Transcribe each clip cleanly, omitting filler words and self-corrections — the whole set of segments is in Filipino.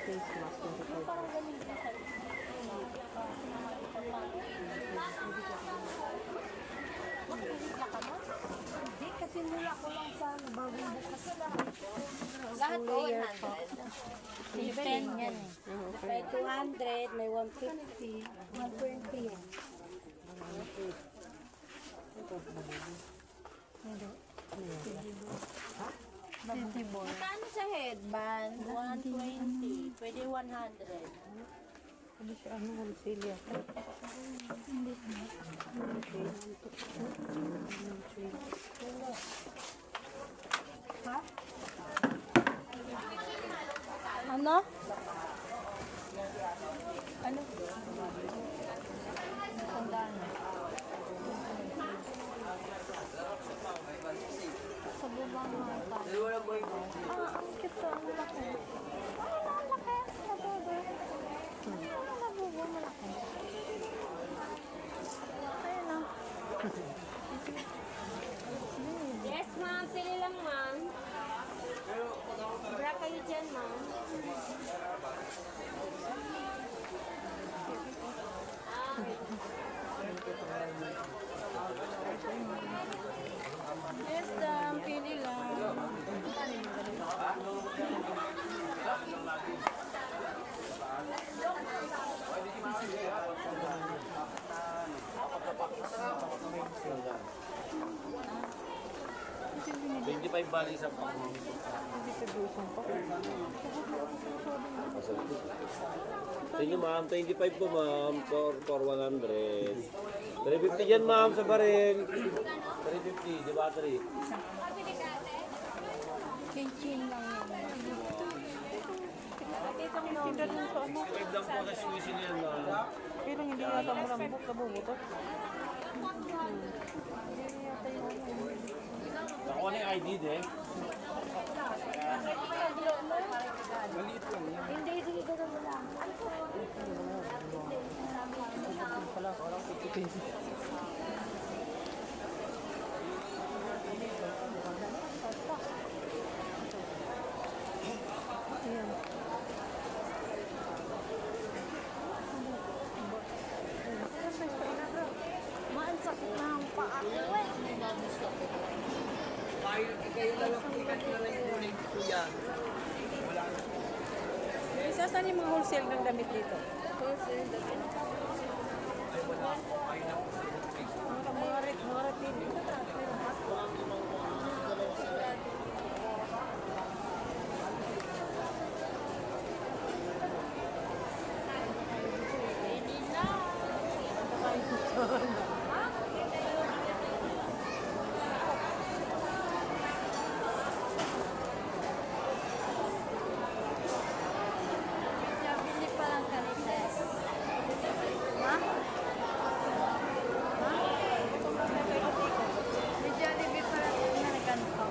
Face mask, 25. Hindi, kasi mula ko lang sa bagong bukas lang. Lahat po 100. 10 yan eh. May 200, may 150, 120 yan. Magkano sa headband? 120. Pwede 100. Ano siya, ano, wholesale yata. Ha? Ano? Ano? Sandaan. Sa bubang mata. Ang cute, ang laki. Ang laki. Sa bubang. Sa bubang malaki. Ayun lang. Yes, ma'am. Pili lang, ma'am. Bra kayo dyan, ma'am. Yes, dam. Pili lang. $25 bali sa pang. Sa inyo ma'am, 25 po ma'am, for 100. 350 dyan ma'am sa baril. 350, di battery. Chin-chin lang yan. Tinda dun sa ano. 5 lang po sa Swiss yan ma'am. Pero hindi yata malambot, nabubutot. Nakuha na yung ID din. Hindi, sige, gano'n mo lang. Pala, parang 50 pesos. Ayan. Maan, sakit na ang paa ko eh. Isa saan yung mga wholesale ng damit dito? Mga retin. Bili pa lang kanites. Ha? May Jollibee pa lang na ganito.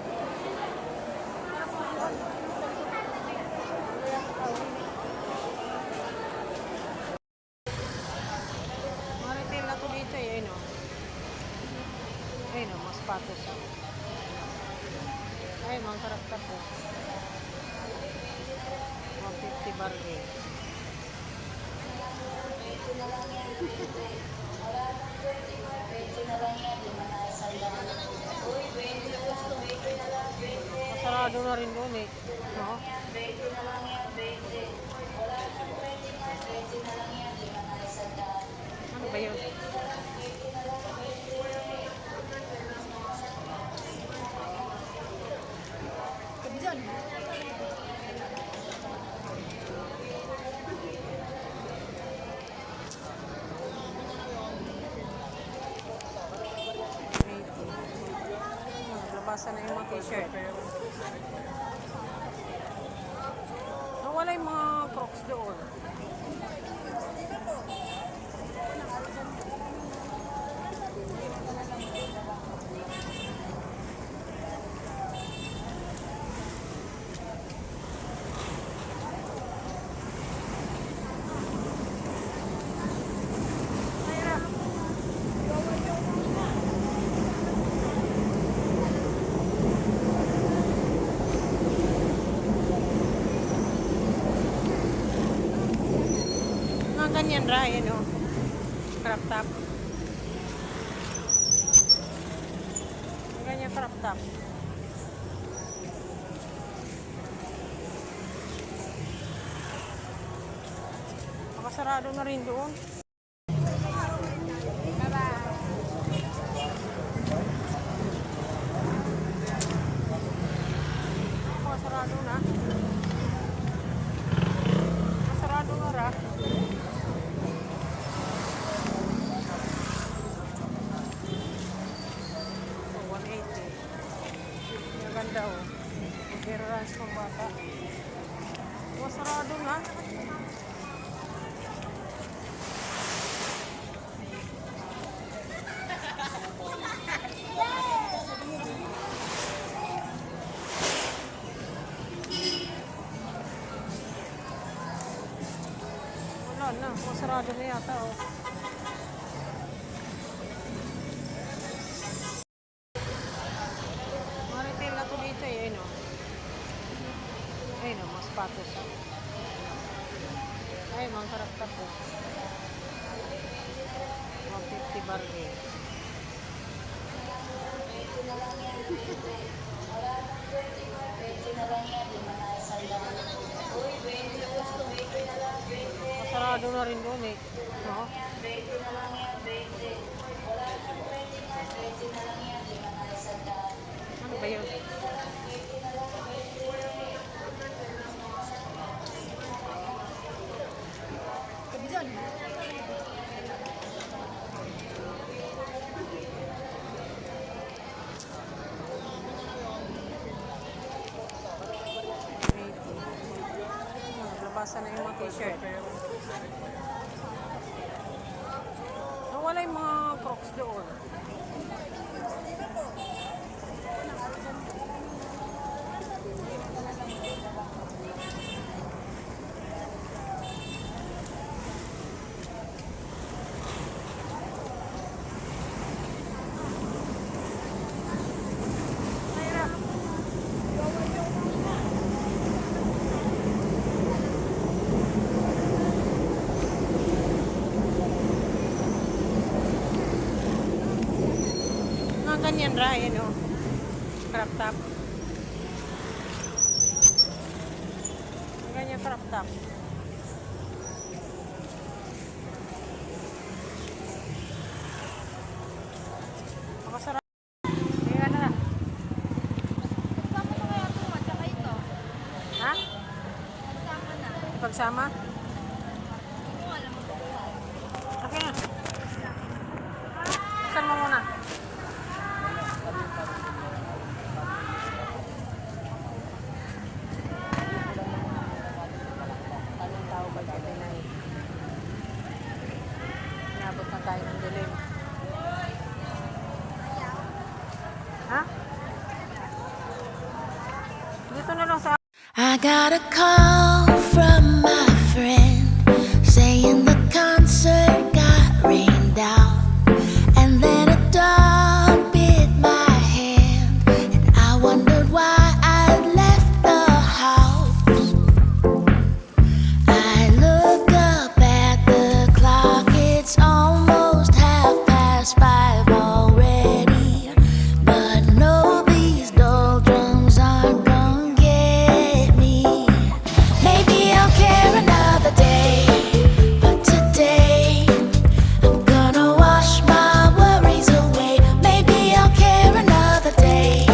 Mga retail na to dito eh, ayun o. Ayun o, mga sapatos. Ay, mga karakter po. 150 bargain. Masarado na rin doon eh. No? Ano ba yun? Labasan na yung mga t-shirt. Nawala yung mga crocs doon. ganyan ra, yan o. Crop top. Ganyan crop top. Nakasarado na rin doon. Nakasarado na. Nakasarado na ra. Oh, 180. Ang ganda oh. Mag-errands pang bata. Nakasarado na. Wala na, masarado na yata oh. Mga retail na to dito eh, ayun oh. Ayun oh, mga sapatos oh. Ay, mga karakter po. 150 bargain. Masarado na rin doon eh. No? Ano ba yun? Naglabasan na yung mga t-shirt. Nawala yung mga crocs doon. Mga ganyan ra, yan o. Crop top. Mga ganyan crop top. Makasarap. Kaya na. Pagsama na kaya ito, tsaka ito. Ha? Pagsama na. Pagsama? Hindi ko alam mo. Okay na. Saan mo muna? Anong tao ba dyan na eh? Inabot na tayo ng dilim. Ha? Dito na lang sa... I got a call from my friend saying the concert got rained out, and then a dog bit my hand, and I wondered why I'd left the house. I look up at the clock, it's almost 5:30 already, but no, these doldrums aren't gonna get me. Maybe I'll care another day, but today I'm gonna wash my worries away. Maybe I'll care another day,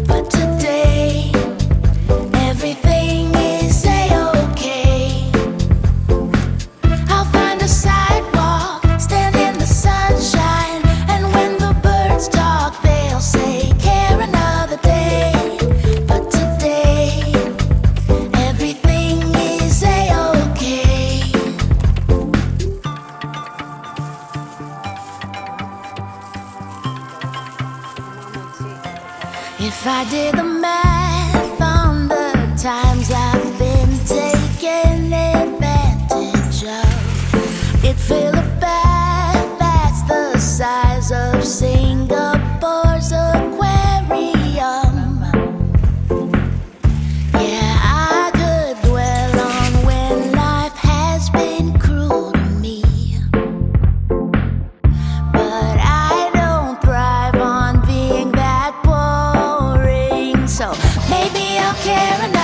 but today everything is a-okay. I'll find a sidewalk, stand in the sunshine, and when the birds talk, they'll say, care another day, but today everything is a-okay. If I did the math on the times I've been taken advantage of, it'd fill a bath that's the size of Singapore's aquarium. Yeah, I could dwell on when life has been cruel to me, care enough.